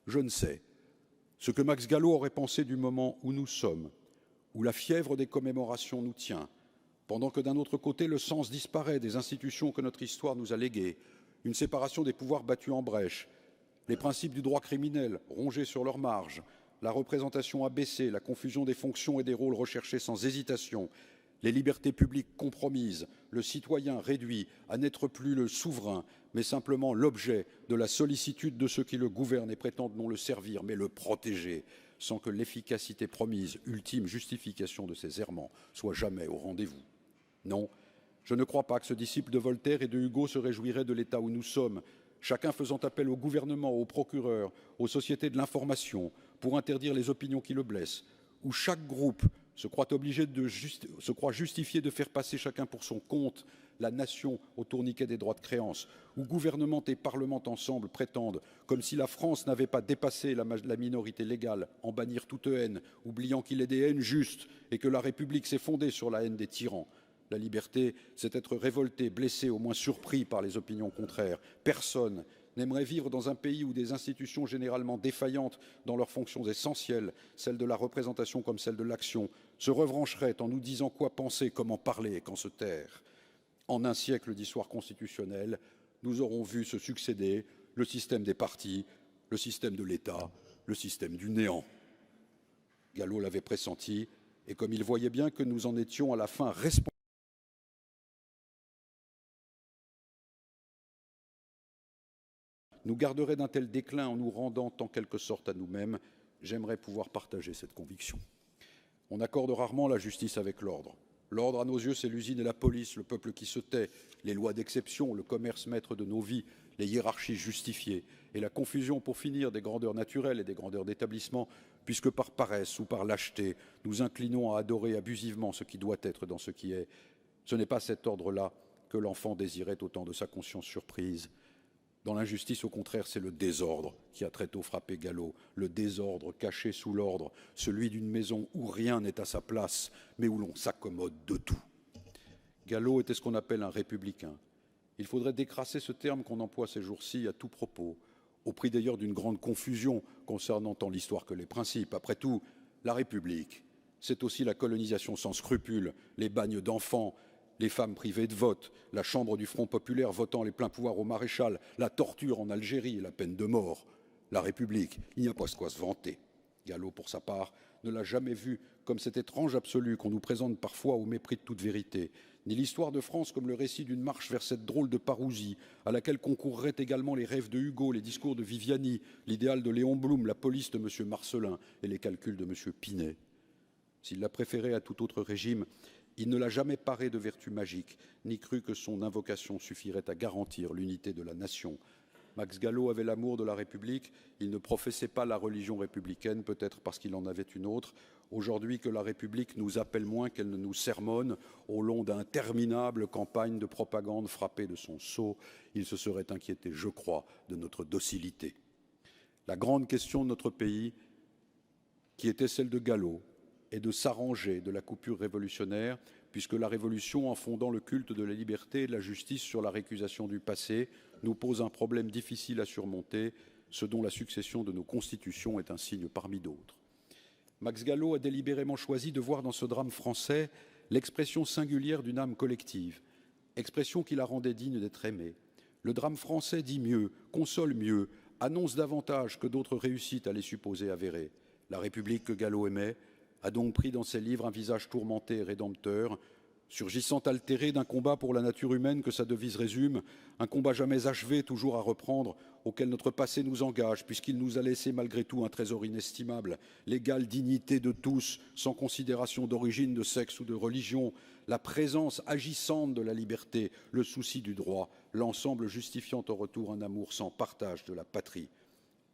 Je ne sais. Ce que Max Gallo aurait pensé du moment où nous sommes, où la fièvre des commémorations nous tient, pendant que d'un autre côté le sens disparaît des institutions que notre histoire nous a léguées, une séparation des pouvoirs battue en brèche, les principes du droit criminel rongés sur leurs marges, la représentation abaissée, la confusion des fonctions et des rôles recherchés sans hésitation, les libertés publiques compromises, le citoyen réduit à n'être plus le souverain, mais simplement l'objet de la sollicitude de ceux qui le gouvernent et prétendent non le servir, mais le protéger, sans que l'efficacité promise, ultime justification de ces errements, soit jamais au rendez-vous. Non, je ne crois pas que ce disciple de Voltaire et de Hugo se réjouirait de l'état où nous sommes, chacun faisant appel au gouvernement, aux procureurs, aux sociétés de l'information, pour interdire les opinions qui le blessent, où chaque groupe se croit justifié de faire passer chacun pour son compte la nation au tourniquet des droits de créance, où gouvernement et parlement ensemble prétendent, comme si la France n'avait pas dépassé la minorité légale, en bannir toute haine, oubliant qu'il est des haines justes et que la République s'est fondée sur la haine des tyrans. La liberté, c'est être révolté, blessé, au moins surpris par les opinions contraires. Personne n'aimerait vivre dans un pays où des institutions généralement défaillantes dans leurs fonctions essentielles, celles de la représentation comme celles de l'action, se revancheraient en nous disant quoi penser, comment parler et quand se taire. En un siècle d'histoire constitutionnelle, nous aurons vu se succéder le système des partis, le système de l'État, le système du néant. Gallo l'avait pressenti, et comme il voyait bien que nous en étions à la fin responsables, nous garderait d'un tel déclin en nous rendant en quelque sorte à nous-mêmes. J'aimerais pouvoir partager cette conviction. On accorde rarement la justice avec l'ordre. L'ordre, à nos yeux, c'est l'usine et la police, le peuple qui se tait, les lois d'exception, le commerce maître de nos vies, les hiérarchies justifiées, et la confusion, pour finir, des grandeurs naturelles et des grandeurs d'établissement, puisque par paresse ou par lâcheté, nous inclinons à adorer abusivement ce qui doit être dans ce qui est. Ce n'est pas cet ordre-là que l'enfant désirait au temps de sa conscience surprise. Dans l'injustice, au contraire, c'est le désordre qui a très tôt frappé Gallo, le désordre caché sous l'ordre, celui d'une maison où rien n'est à sa place, mais où l'on s'accommode de tout. Gallo était ce qu'on appelle un républicain. Il faudrait décrasser ce terme qu'on emploie ces jours-ci à tout propos, au prix d'ailleurs d'une grande confusion concernant tant l'histoire que les principes. Après tout, la République, c'est aussi la colonisation sans scrupules, les bagnes d'enfants, les femmes privées de vote, la chambre du Front populaire votant les pleins pouvoirs au maréchal, la torture en Algérie et la peine de mort. La République, il n'y a pas de quoi se vanter. Gallo, pour sa part, ne l'a jamais vu comme cet étrange absolu qu'on nous présente parfois au mépris de toute vérité, ni l'histoire de France comme le récit d'une marche vers cette drôle de parousie, à laquelle concourraient également les rêves de Hugo, les discours de Viviani, l'idéal de Léon Blum, la police de M. Marcellin et les calculs de M. Pinet. S'il l'a préféré à tout autre régime, il ne l'a jamais paré de vertu magique, ni cru que son invocation suffirait à garantir l'unité de la nation. Max Gallo avait l'amour de la République, il ne professait pas la religion républicaine, peut-être parce qu'il en avait une autre. Aujourd'hui que la République nous appelle moins qu'elle ne nous sermonne, au long d'interminables campagnes de propagande frappées de son sceau, il se serait inquiété, je crois, de notre docilité. La grande question de notre pays, qui était celle de Gallo, et de s'arranger de la coupure révolutionnaire, puisque la Révolution, en fondant le culte de la liberté et de la justice sur la récusation du passé, nous pose un problème difficile à surmonter, ce dont la succession de nos constitutions est un signe parmi d'autres. Max Gallo a délibérément choisi de voir dans ce drame français l'expression singulière d'une âme collective, expression qui la rendait digne d'être aimée. Le drame français dit mieux, console mieux, annonce davantage que d'autres réussites à les supposer avérées. La République que Gallo aimait a donc pris dans ses livres un visage tourmenté et rédempteur, surgissant altéré d'un combat pour la nature humaine que sa devise résume, un combat jamais achevé, toujours à reprendre, auquel notre passé nous engage, puisqu'il nous a laissé malgré tout un trésor inestimable, l'égale dignité de tous, sans considération d'origine, de sexe ou de religion, la présence agissante de la liberté, le souci du droit, l'ensemble justifiant au retour un amour sans partage de la patrie.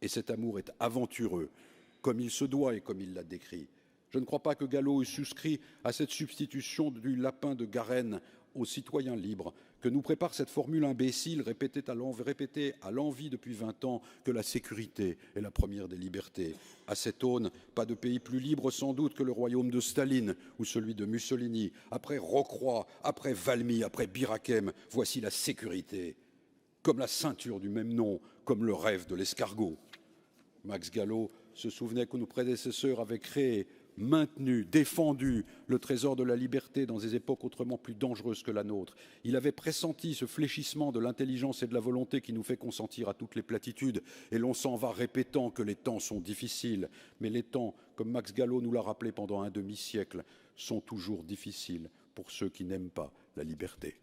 Et cet amour est aventureux, comme il se doit et comme il l'a décrit. Je ne crois pas que Gallo ait souscrit à cette substitution du lapin de Garenne aux citoyens libres, que nous prépare cette formule imbécile répétée à l'envi depuis 20 ans que la sécurité est la première des libertés. À cette aune, pas de pays plus libre sans doute que le royaume de Staline ou celui de Mussolini. Après Rocroi, après Valmy, après Bir Hakeim, voici la sécurité, comme la ceinture du même nom, comme le rêve de l'escargot. Max Gallo se souvenait que nos prédécesseurs avaient créé, maintenu, défendu le trésor de la liberté dans des époques autrement plus dangereuses que la nôtre. Il avait pressenti ce fléchissement de l'intelligence et de la volonté qui nous fait consentir à toutes les platitudes, et l'on s'en va répétant que les temps sont difficiles. Mais les temps, comme Max Gallo nous l'a rappelé pendant un demi-siècle, sont toujours difficiles pour ceux qui n'aiment pas la liberté.